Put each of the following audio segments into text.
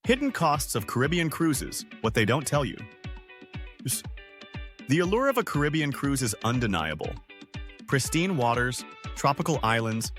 Hidden costs of Caribbean cruises, what they don't tell you. The allure of a Caribbean cruise is undeniable. Pristine waters, tropical islands,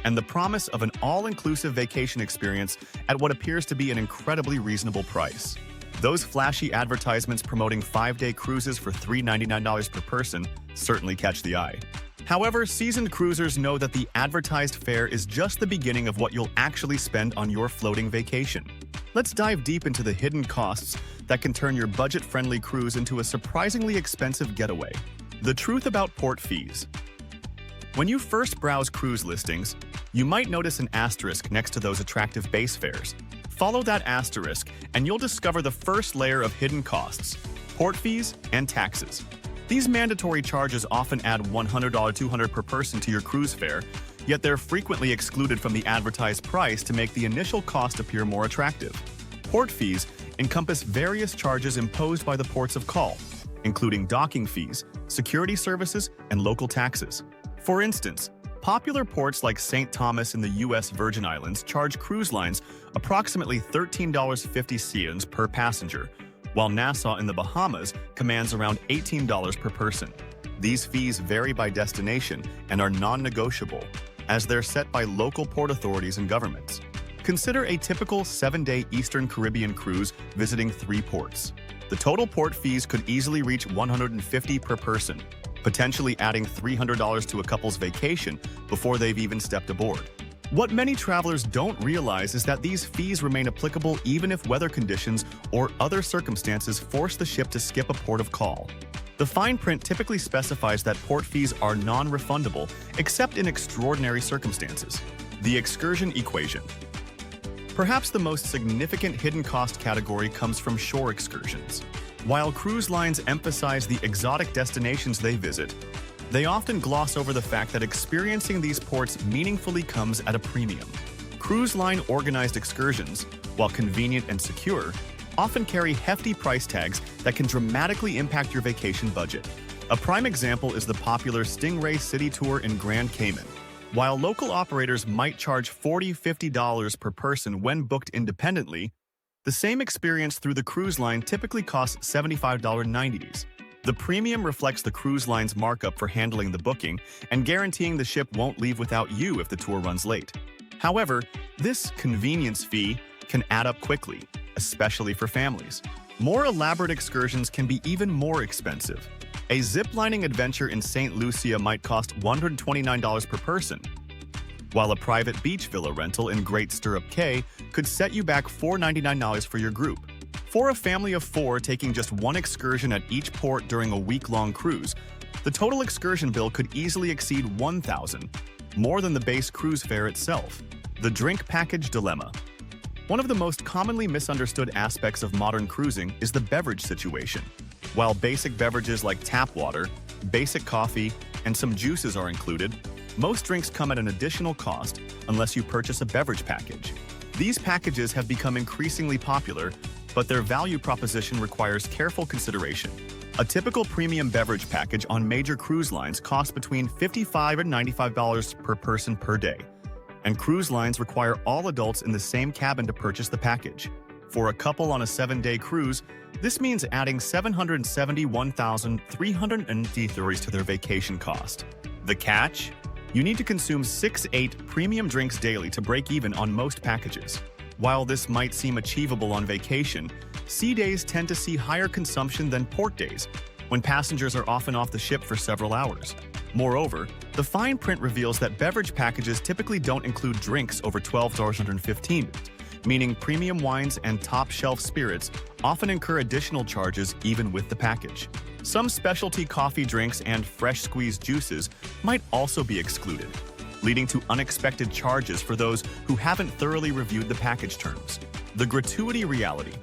and the promise of an all-inclusive vacation experience at what appears to be an incredibly reasonable price. Those flashy advertisements promoting 5-day cruises for $399 per person certainly catch the eye. However, seasoned cruisers know that the advertised fare is just the beginning of what you'll actually spend on your floating vacation. Let's dive deep into the hidden costs that can turn your budget-friendly cruise into a surprisingly expensive getaway. The truth about port fees. When you first browse cruise listings, you might notice an asterisk next to those attractive base fares. Follow that asterisk, and you'll discover the first layer of hidden costs: port fees and taxes. These mandatory charges often add $100 to $200 per person to your cruise fare, yet they're frequently excluded from the advertised price to make the initial cost appear more attractive. Port fees encompass various charges imposed by the ports of call, including docking fees, security services, and local taxes. For instance, popular ports like St. Thomas in the U.S. Virgin Islands charge cruise lines approximately $13.50 per passenger, while Nassau in the Bahamas commands around $18 per person. These fees vary by destination and are non-negotiable, as they're set by local port authorities and governments. Consider a typical 7-day Eastern Caribbean cruise visiting 3 ports. The total port fees could easily reach $150 per person, potentially adding $300 to a couple's vacation before they've even stepped aboard. What many travelers don't realize is that these fees remain applicable even if weather conditions or other circumstances force the ship to skip a port of call. The fine print typically specifies that port fees are non-refundable except in extraordinary circumstances. The excursion equation. Perhaps the most significant hidden cost category comes from shore excursions. While cruise lines emphasize the exotic destinations they visit, they often gloss over the fact that experiencing these ports meaningfully comes at a premium. Cruise line organized excursions, while convenient and secure, often carry hefty price tags that can dramatically impact your vacation budget. A prime example is the popular Stingray City Tour in Grand Cayman. While local operators might charge $40–50 per person when booked independently, the same experience through the cruise line typically costs $75.90. The premium reflects the cruise line's markup for handling the booking and guaranteeing the ship won't leave without you if the tour runs late. However, this convenience fee can add up quickly, especially for families. More elaborate excursions can be even more expensive. A ziplining adventure in St. Lucia might cost $129 per person, while a private beach villa rental in Great Stirrup Cay could set you back $499 for your group. For a family of 4 taking just one excursion at each port during a week-long cruise, the total excursion bill could easily exceed $1,000, more than the base cruise fare itself. The drink package dilemma. One of the most commonly misunderstood aspects of modern cruising is the beverage situation. While basic beverages like tap water, basic coffee, and some juices are included, most drinks come at an additional cost unless you purchase a beverage package. These packages have become increasingly popular, but their value proposition requires careful consideration. A typical premium beverage package on major cruise lines costs between $55 and $95 per person per day, and cruise lines require all adults in the same cabin to purchase the package. For a couple on a 7-day cruise, this means adding $771,380 to their vacation cost. The catch? You need to consume 6–8 premium drinks daily to break even on most packages. While this might seem achievable on vacation, sea days tend to see higher consumption than port days, when passengers are often off the ship for several hours. Moreover, the fine print reveals that beverage packages typically don't include drinks over $12.15, meaning premium wines and top-shelf spirits often incur additional charges even with the package. Some specialty coffee drinks and fresh-squeezed juices might also be excluded, leading to unexpected charges for those who haven't thoroughly reviewed the package terms. The gratuity reality.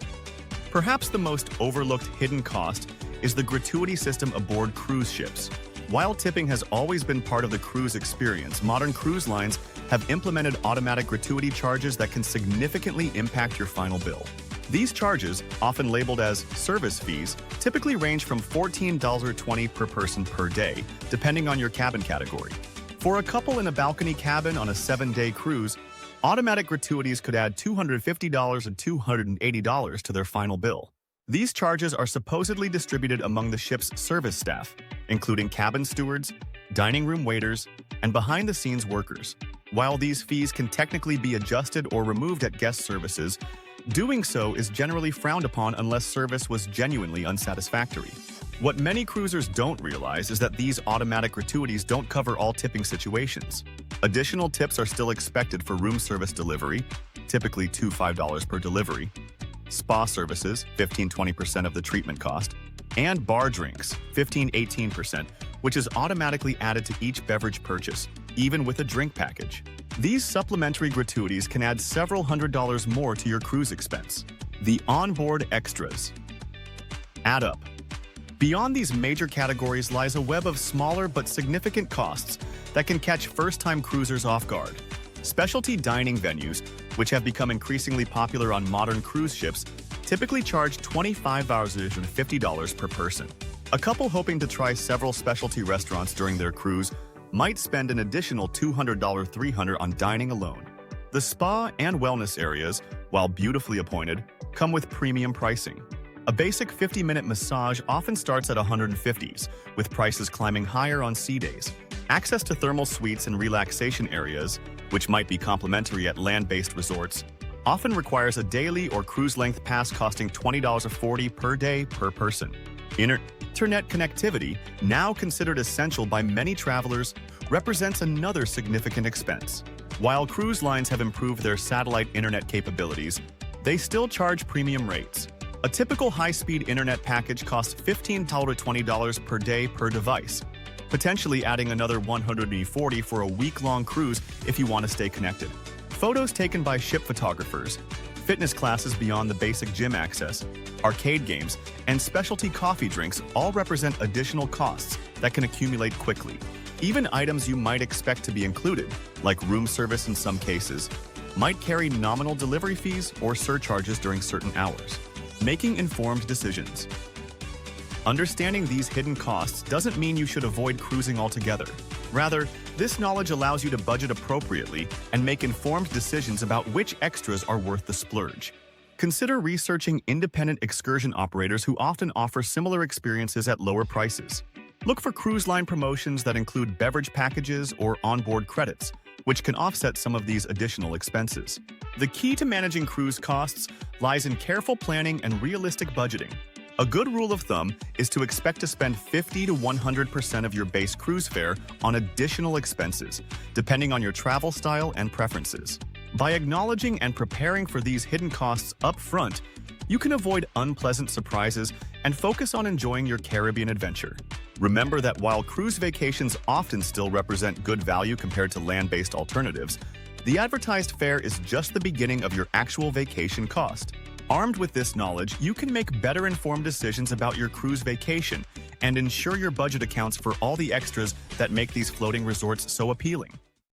Perhaps the most overlooked hidden cost is the gratuity system aboard cruise ships. While tipping has always been part of the cruise experience, modern cruise lines have implemented automatic gratuity charges that can significantly impact your final bill. These charges, often labeled as service fees, typically range from $14 to $20 per person per day, depending on your cabin category. For a couple in a balcony cabin on a 7-day cruise, Automatic gratuities could add $250 and $280 to their final bill. These charges are supposedly distributed among the ship's service staff, including cabin stewards, dining room waiters, and behind-the-scenes workers. While these fees can technically be adjusted or removed at guest services, doing so is generally frowned upon unless service was genuinely unsatisfactory. What many cruisers don't realize is that these automatic gratuities don't cover all tipping situations. Additional tips are still expected for room service delivery, typically $5 per delivery, spa services, 15–20% of the treatment cost, and bar drinks, 15–18%, which is automatically added to each beverage purchase, even with a drink package. These supplementary gratuities can add several $100s more to your cruise expense. The onboard extras add up. Beyond these major categories lies a web of smaller but significant costs that can catch first-time cruisers off guard. Specialty dining venues, which have become increasingly popular on modern cruise ships, typically charge $25 and $50 per person. A couple hoping to try several specialty restaurants during their cruise might spend an additional $200–300 on dining alone. The spa and wellness areas, while beautifully appointed, come with premium pricing. A basic 50-minute massage often starts at $150s, with prices climbing higher on sea days. Access to thermal suites and relaxation areas, which might be complimentary at land-based resorts, often requires a daily or cruise-length pass costing $20–40 per day per person. Internet connectivity, now considered essential by many travelers, represents another significant expense. While cruise lines have improved their satellite internet capabilities, they still charge premium rates. A typical high-speed internet package costs $15–20 per day per device, potentially adding another $140 for a week-long cruise if you want to stay connected. Photos taken by ship photographers, fitness classes beyond the basic gym access, arcade games, and specialty coffee drinks all represent additional costs that can accumulate quickly. Even items you might expect to be included, like room service in some cases, might carry nominal delivery fees or surcharges during certain hours. Making informed decisions. Understanding these hidden costs doesn't mean you should avoid cruising altogether. Rather, this knowledge allows you to budget appropriately and make informed decisions about which extras are worth the splurge. Consider researching independent excursion operators who often offer similar experiences at lower prices. Look for cruise line promotions that include beverage packages or onboard credits, which can offset some of these additional expenses. The key to managing cruise costs lies in careful planning and realistic budgeting. A good rule of thumb is to expect to spend 50–100% of your base cruise fare on additional expenses, depending on your travel style and preferences. By acknowledging and preparing for these hidden costs up front, you can avoid unpleasant surprises and focus on enjoying your Caribbean adventure. Remember that while cruise vacations often still represent good value compared to land-based alternatives, the advertised fare is just the beginning of your actual vacation cost. Armed with this knowledge, you can make better informed decisions about your cruise vacation and ensure your budget accounts for all the extras that make these floating resorts so appealing.